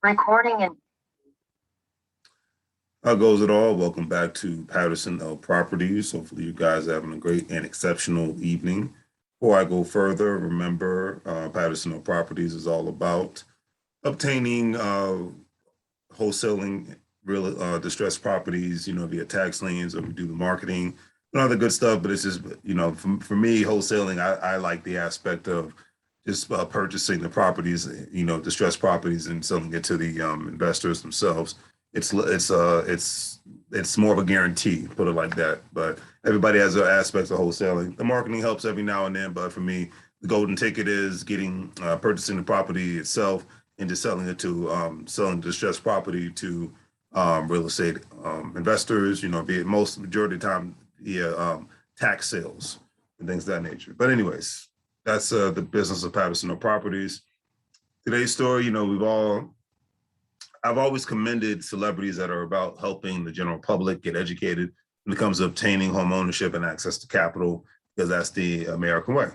Recording in. How goes it all? Welcome back to Patterson Properties. Hopefully you guys are having a great and exceptional evening. Before I go further, remember Patterson Properties is all about obtaining wholesaling real distressed properties, via tax liens, or we do the marketing and all the good stuff. But it's just, for me, wholesaling, I like the aspect of just purchasing the properties, distressed properties and selling it to the investors themselves. It's more of a guarantee, put it like that. But everybody has their aspects of wholesaling. The marketing helps every now and then, but for me, the golden ticket is getting purchasing the property itself and just selling distressed property to real estate investors. Be it majority of the time via tax sales and things of that nature. But anyways, that's the business of Patterson Properties. Today's story, I've always commended celebrities that are about helping the general public get educated when it comes to obtaining home ownership and access to capital, because that's the American way.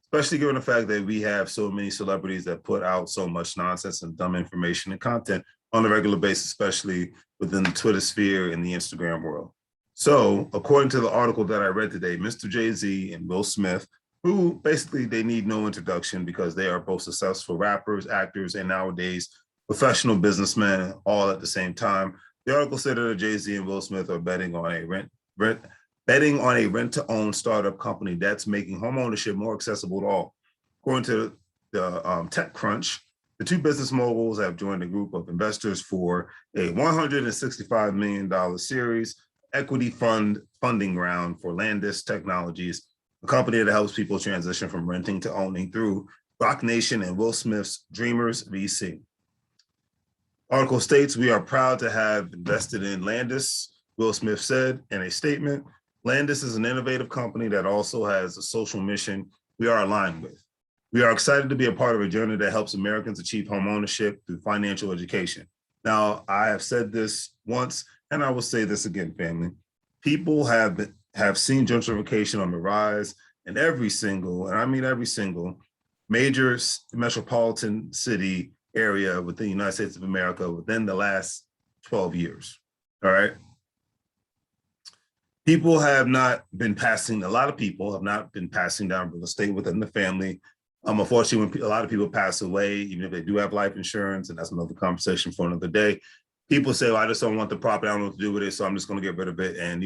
Especially given the fact that we have so many celebrities that put out so much nonsense and dumb information and content on a regular basis, especially within the Twitter sphere and the Instagram world. So according to the article that I read today, Mr. Jay-Z and Will Smith, who basically they need no introduction because they are both successful rappers, actors, and nowadays professional businessmen all at the same time. The article said that Jay-Z and Will Smith are betting on a rent-to-own startup company that's making home ownership more accessible to all. According to the TechCrunch, the two business moguls have joined a group of investors for a $165 million series equity funding round for Landis Technologies, a company that helps people transition from renting to owning through Roc Nation and Will Smith's Dreamers VC. Article states, "We are proud to have invested in Landis," Will Smith said in a statement. "Landis is an innovative company that also has a social mission we are aligned with. We are excited to be a part of a journey that helps Americans achieve home ownership through financial education." Now, I have said this once, and I will say this again, family. People have seen gentrification on the rise in every single, and I mean every single, major metropolitan city area within the United States of America within the last 12 years, all right? A lot of people have not been passing down real estate within the family. Unfortunately, when a lot of people pass away, even if they do have life insurance, and that's another conversation for another day, people say, well, I just don't want the property, I don't know what to do with it, so I'm just gonna get rid of it. And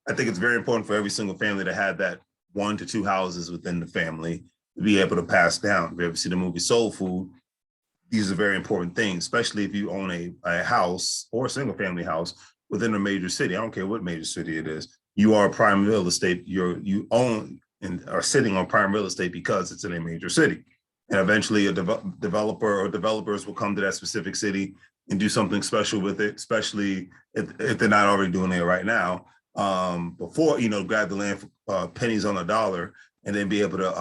I think it's very important for every single family to have that 1 to 2 houses within the family to be able to pass down. If you ever see the movie Soul Food, these are very important things, especially if you own a house or a single family house within a major city. I don't care what major city it is. You are prime real estate. You own and are sitting on prime real estate because it's in a major city. And eventually a developer or developers will come to that specific city and do something special with it, especially if they're not already doing it right now. Before, grab the land for pennies on a dollar and then be able to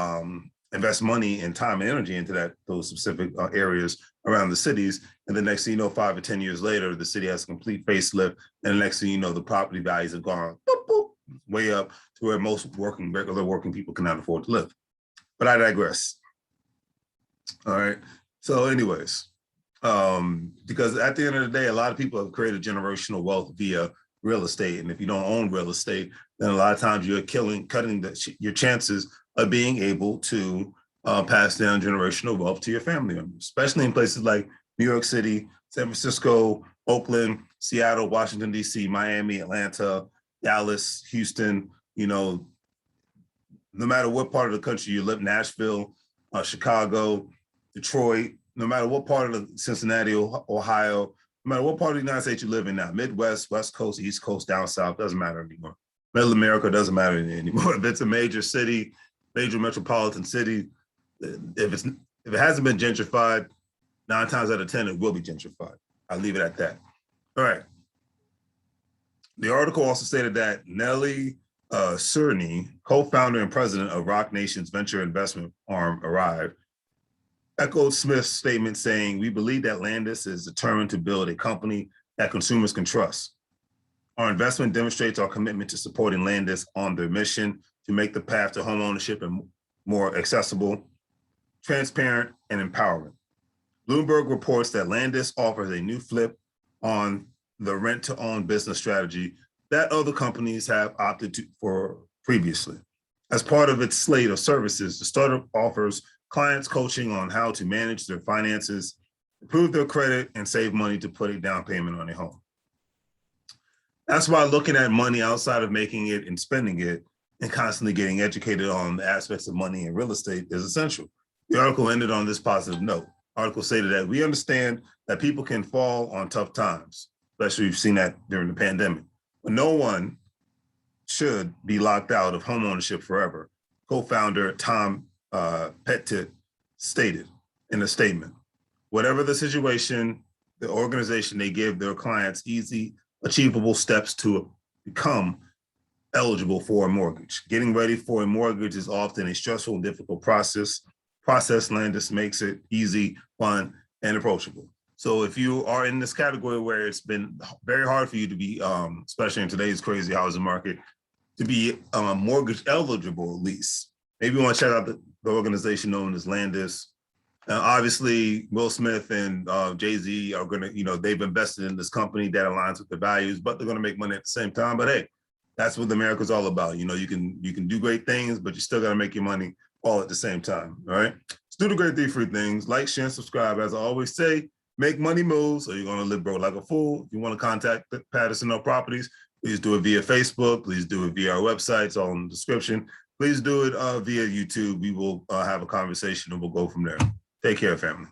invest money and time and energy into those specific areas around the cities. And the next thing you know, 5 or 10 years later, the city has a complete facelift. And the next thing you know, the property values have gone boop, boop, way up to where most regular working people cannot afford to live. But I digress. All right. So anyways, because at the end of the day, a lot of people have created generational wealth via real estate. And if you don't own real estate, then a lot of times you're cutting your chances of being able to pass down generational wealth to your family members, especially in places like New York City, San Francisco, Oakland, Seattle, Washington, D.C., Miami, Atlanta, Dallas, Houston, no matter what part of the country you live, Nashville, Chicago, Detroit, no matter what part of Cincinnati, Ohio, no matter what part of the United States you live in now, Midwest, West Coast, East Coast, down South, doesn't matter anymore. Middle America doesn't matter anymore. If it's a major city, major metropolitan city, if it hasn't been gentrified, 9 times out of 10, it will be gentrified. I'll leave it at that. All right. The article also stated that Nelly Cerny, co-founder and president of Roc Nation's venture investment arm, Arrive, echoed Smith's statement saying, "We believe that Landis is determined to build a company that consumers can trust. Our investment demonstrates our commitment to supporting Landis on their mission to make the path to homeownership more accessible, transparent, and empowering. Bloomberg reports that Landis offers a new flip on the rent-to-own business strategy that other companies have opted for previously. As part of its slate of services, the startup offers clients coaching on how to manage their finances, improve their credit, and save money to put a down payment on a home. That's why looking at money outside of making it and spending it and constantly getting educated on the aspects of money and real estate is essential. The article ended on this positive note. The article stated that we understand that people can fall on tough times, especially we've seen that during the pandemic, but no one should be locked out of homeownership forever. Co-founder Tom Pettit stated in a statement, whatever the situation, the organization, they give their clients easy, achievable steps to become eligible for a mortgage. Getting ready for a mortgage is often a stressful and difficult process. Landis makes it easy, fun, and approachable. So if you are in this category where it's been very hard for you to be, especially in today's crazy housing market, to be mortgage eligible at least, maybe you want to check out the organization known as Landis. Obviously, Will Smith and Jay-Z are going to, they've invested in this company that aligns with their values, but they're going to make money at the same time. But hey, that's what America's all about. You can do great things, but you still got to make your money all at the same time. All right. Let's do the great 3 free things. Like, share, and subscribe. As I always say, make money moves or you're going to live broke like a fool. If you want to contact Patterson or Properties, please do it via Facebook. Please do it via our website. It's all in the description. Please do it via YouTube. We will have a conversation and we'll go from there. Take care, family.